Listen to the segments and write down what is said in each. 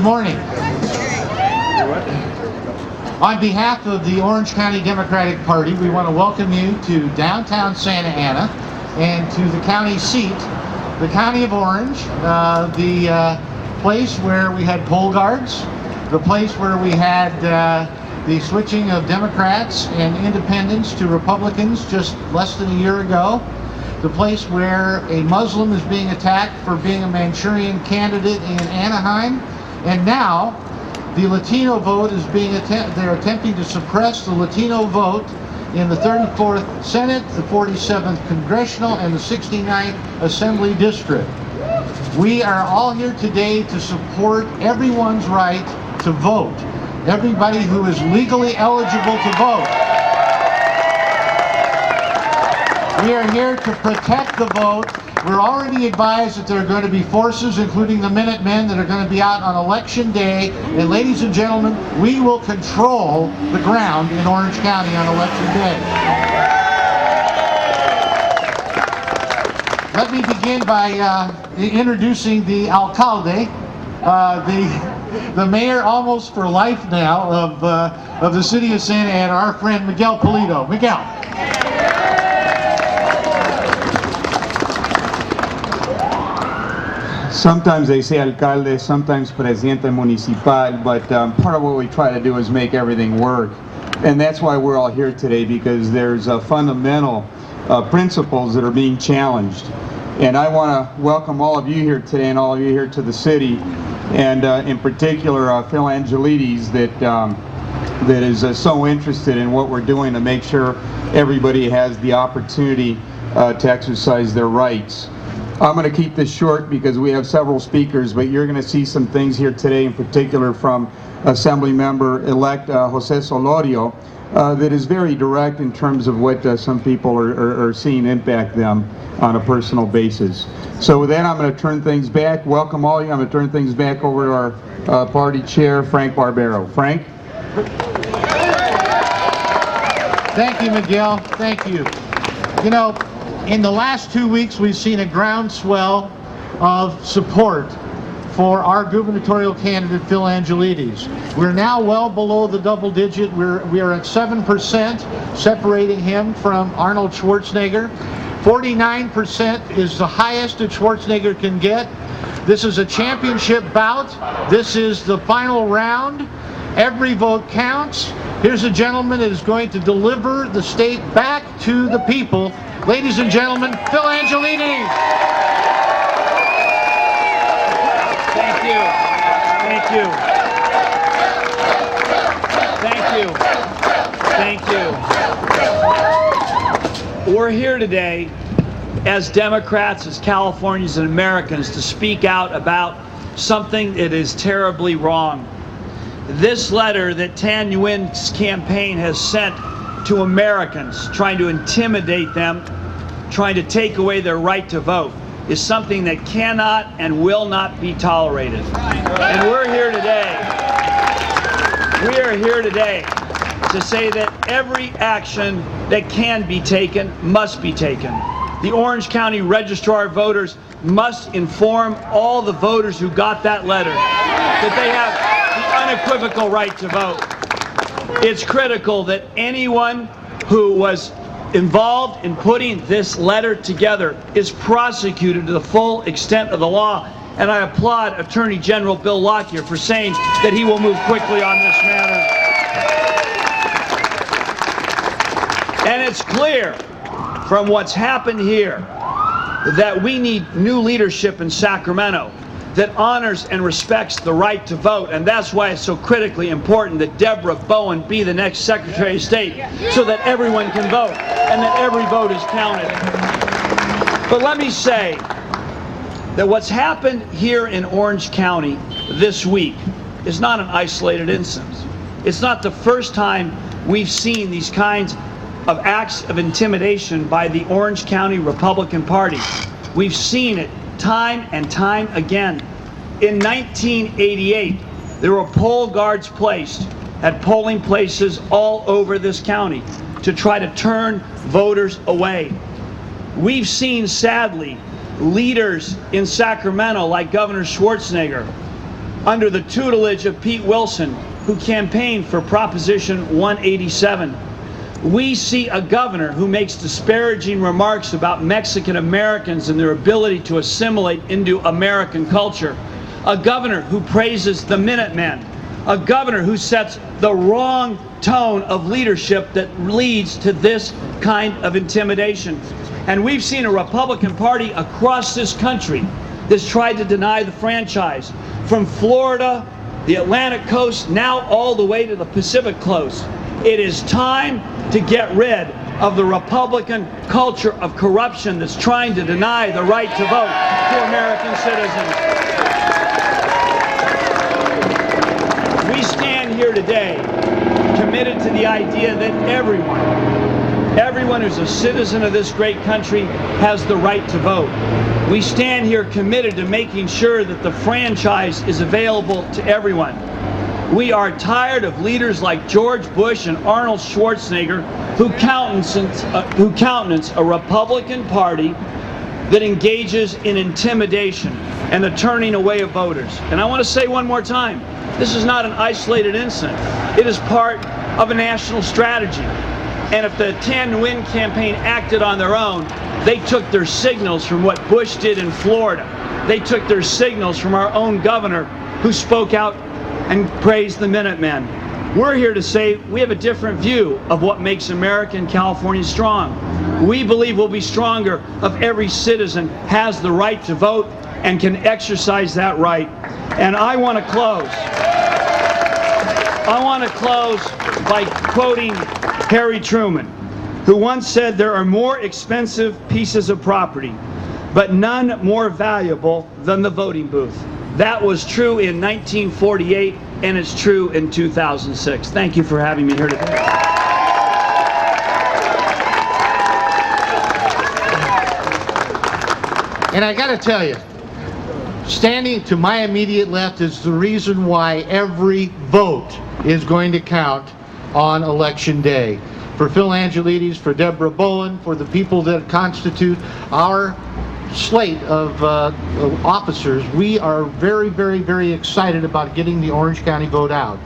Good morning. On behalf of the Orange County Democratic Party, we want to welcome you to downtown Santa Ana and to the county seat, the County of Orange, the place where we had poll guards, the place where we had the switching of Democrats and independents to Republicans just less than a year ago, the place where a Muslim is being attacked for being a Manchurian candidate in Anaheim, and now the Latino vote is being they're attempting to suppress the Latino vote in the 34th Senate, the 47th Congressional, and the 69th Assembly District. We are all here today to support everyone's right to vote, everybody who is legally eligible to vote. We are here to protect the vote. We're already advised that there are going to be forces, including the Minutemen, that are going to be out on Election Day. And ladies and gentlemen, we will control the ground in Orange County on Election Day. Let me begin by introducing the alcalde, the mayor almost for life now of the city of Santa Ana, our friend Miguel Polito. Miguel. Sometimes they say alcalde, sometimes presidente municipal, but part of what we try to do is make everything work. And that's why we're all here today, because there's fundamental principles that are being challenged. And I want to welcome all of you here today and all of you here to the city, and in particular Phil Angelides that is so interested in what we're doing to make sure everybody has the opportunity to exercise their rights. I'm going to keep this short because we have several speakers, but you're going to see some things here today, in particular from Assembly Member-elect Jose Solorio, that is very direct in terms of what some people are seeing impact them on a personal basis. So with that, I'm going to turn things back. Welcome all of you. I'm going to turn things back over to our party chair, Frank Barbero. Frank? Thank you, Miguel. Thank you. You know, in the last 2 weeks, we've seen a groundswell of support for our gubernatorial candidate, Phil Angelides. We're now well below the double digit. We are at 7%, separating him from Arnold Schwarzenegger. 49% is the highest that Schwarzenegger can get. This is a championship bout. This is the final round. Every vote counts. Here's a gentleman that is going to deliver the state back to the people. Ladies and gentlemen, Phil Angelides. Thank you. Thank you. We're here today as Democrats, as Californians and Americans to speak out about something that is terribly wrong. This letter that Tan Nguyen's campaign has sent to Americans, trying to intimidate them, trying to take away their right to vote, is something that cannot and will not be tolerated. And we're here today to say that every action that can be taken must be taken. The Orange County Registrar of Voters must inform all the voters who got that letter that they have the unequivocal right to vote. It's critical that anyone who was involved in putting this letter together is prosecuted to the full extent of the law. And I applaud Attorney General Bill Lockyer for saying that he will move quickly on this matter. And it's clear from what's happened here that we need new leadership in Sacramento that honors and respects the right to vote, and that's why it's so critically important that Deborah Bowen be the next Secretary of State, so that everyone can vote and that every vote is counted. But let me say that what's happened here in Orange County this week is not an isolated instance. It's not the first time we've seen these kinds of acts of intimidation by the Orange County Republican Party. We've seen it time and time again. In 1988, there were poll guards placed at polling places all over this county to try to turn voters away. We've seen, sadly, leaders in Sacramento like Governor Schwarzenegger under the tutelage of Pete Wilson, who campaigned for Proposition 187. We see a governor who makes disparaging remarks about Mexican Americans and their ability to assimilate into American culture. A governor who praises the Minutemen. A governor who sets the wrong tone of leadership that leads to this kind of intimidation. And we've seen a Republican Party across this country that's tried to deny the franchise, from Florida, the Atlantic coast, now all the way to the Pacific coast. It is time to get rid of the Republican culture of corruption that's trying to deny the right to vote to American citizens. We stand here today committed to the idea that everyone who's a citizen of this great country has the right to vote. We stand here committed to making sure that the franchise is available to everyone. We are tired of leaders like George Bush and Arnold Schwarzenegger who countenance a Republican Party that engages in intimidation and the turning away of voters. And I want to say one more time, this is not an isolated incident. It is part of a national strategy. And if the Tan Nguyen campaign acted on their own, they took their signals from what Bush did in Florida. They took their signals from our own governor who spoke out and praised the Minutemen. We're here to say we have a different view of what makes America and California strong. We believe we'll be stronger if every citizen has the right to vote and can exercise that right. And I want to close by quoting Harry Truman, who once said, "There are more expensive pieces of property, but none more valuable than the voting booth." That was true in 1948, and it's true in 2006. Thank you for having me here today. And I got to tell you, standing to my immediate left is the reason why every vote is going to count on Election Day. For Phil Angelides, for Deborah Bowen, for the people that constitute our slate of officers, we are very, very, very excited about getting the Orange County vote out.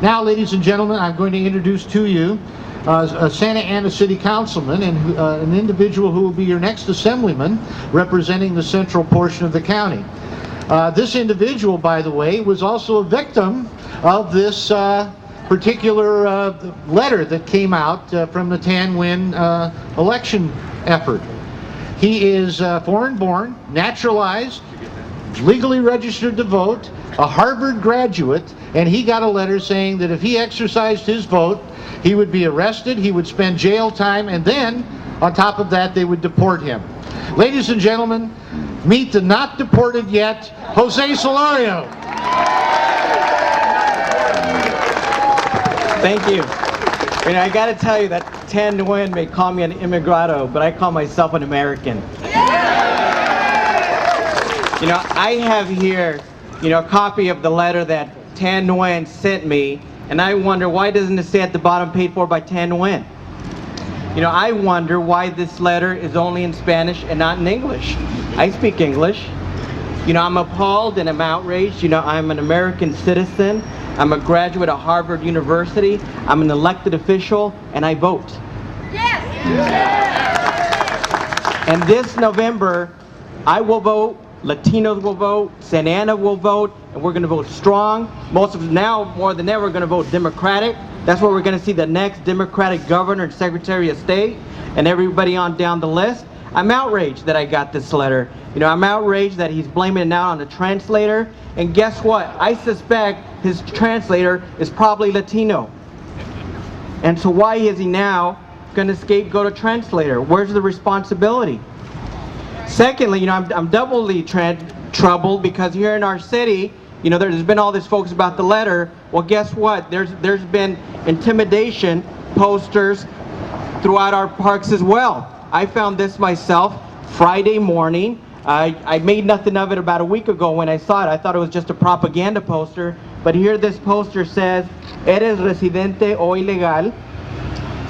Now, ladies and gentlemen, I'm going to introduce to you a Santa Ana City Councilman and an individual who will be your next assemblyman representing the central portion of the county. This individual, by the way, was also a victim of this particular letter that came out from the Tan Nguyen election effort. He is foreign-born, naturalized, legally registered to vote, a Harvard graduate, and he got a letter saying that if he exercised his vote, he would be arrested, he would spend jail time, and then, on top of that, they would deport him. Ladies and gentlemen, meet the not deported yet, Jose Solorio. Thank you. And I got to tell you that Tan Nguyen may call me an immigrado, but I call myself an American. You know, I have here, a copy of the letter that Tan Nguyen sent me, and I wonder why doesn't it say at the bottom paid for by Tan Nguyen? I wonder why this letter is only in Spanish and not in English. I speak English. I'm appalled and I'm outraged. I'm an American citizen. I'm a graduate of Harvard University. I'm an elected official, and I vote. Yes! And this November, I will vote, Latinos will vote, Santa Ana will vote, and we're going to vote strong. Most of us now, more than ever, are going to vote Democratic. That's where we're going to see the next Democratic governor and Secretary of State, and everybody on down the list. I'm outraged that I got this letter. I'm outraged that he's blaming it now on the translator. And guess what? I suspect his translator is probably Latino. And so why is he now going to scapegoat a translator? Where's the responsibility? Secondly, I'm doubly troubled because here in our city, there's been all this focus about the letter. Well, guess what? There's been intimidation posters throughout our parks as well. I found this myself Friday morning. I made nothing of it about a week ago when I saw it. I thought it was just a propaganda poster. But here this poster says, "Eres residente o ilegal.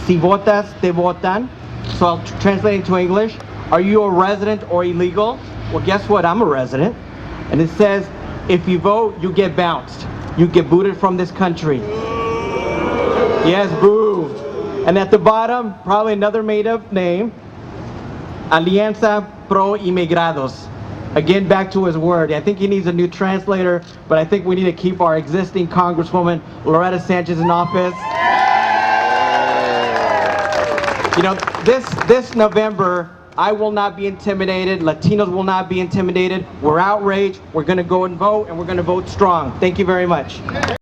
Si votas, te votan." So I'll translate it to English. Are you a resident or illegal? Well, guess what? I'm a resident. And it says, If you vote, you get bounced. You get booted from this country. Yes, boo. And at the bottom, probably another made-up name, Alianza Pro Inmigrados. Again, back to his word. I think he needs a new translator, but I think we need to keep our existing Congresswoman, Loretta Sanchez, in office. You know, this November, I will not be intimidated. Latinos will not be intimidated. We're outraged. We're going to go and vote, and we're going to vote strong. Thank you very much.